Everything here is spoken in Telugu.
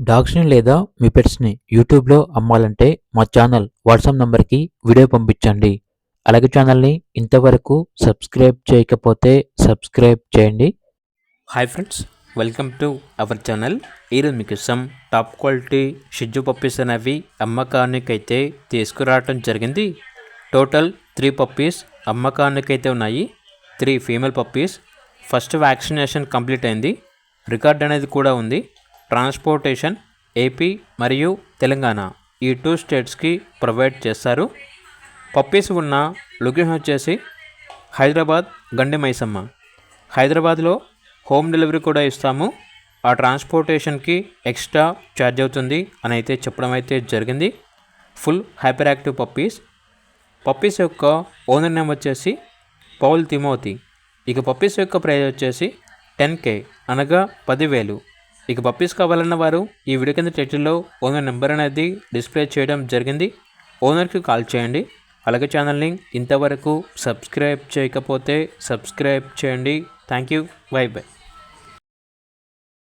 డాగ్స్‌ని లేదా మీ పెట్స్‌ని యూట్యూబ్‌లో అమ్మాలంటే మా ఛానల్ వాట్సాప్ నంబర్‌కి వీడియో పంపించండి. అలాగే ఛానల్‌ని ఇంతవరకు సబ్స్క్రైబ్ చేయకపోతే సబ్స్క్రైబ్ చేయండి. Hi friends, welcome to our channel. ఈరోజు మీకోసం టాప్ క్వాలిటీ షిజ్జు పప్పీస్ అనేవి అమ్మకానికైతే తీసుకురావటం జరిగింది. టోటల్ 3 పప్పీస్ అమ్మకానికైతే ఉన్నాయి. 3 female puppies. First vaccination complete అయింది. రికార్డ్ అనేది కూడా ఉంది. ట్రాన్స్పోర్టేషన్ ఏపీ మరియు తెలంగాణ ఈ 2 స్టేట్స్కి ప్రొవైడ్ చేస్తారు. పప్పీస్ ఉన్న లొకేషన్ వచ్చేసి హైదరాబాద్ గండి మైసమ్మ. హైదరాబాద్లో హోమ్ డెలివరీ కూడా ఇస్తాము. ఆ ట్రాన్స్పోర్టేషన్కి ఎక్స్ట్రా ఛార్జ్ అవుతుంది అని అయితే చెప్పడం అయితే జరిగింది. Full hyper active puppies. Puppies యొక్క ఓనర్ నేమ్ వచ్చేసి పౌల్ తిమోతి. ఇక పప్పీస్ యొక్క ప్రైస్ వచ్చేసి 10K అనగా 10,000. ఇక పప్పీస్ కావాలన్న వారు ఈ వీడియో కింద టైటిల్లో ఓనర్ నెంబర్ అనేది డిస్ప్లే చేయడం జరిగింది. ఓనర్కి కాల్ చేయండి. అలాగే ఛానల్ని ఇంతవరకు సబ్స్క్రైబ్ చేయకపోతే సబ్స్క్రైబ్ చేయండి. Thank you. By by.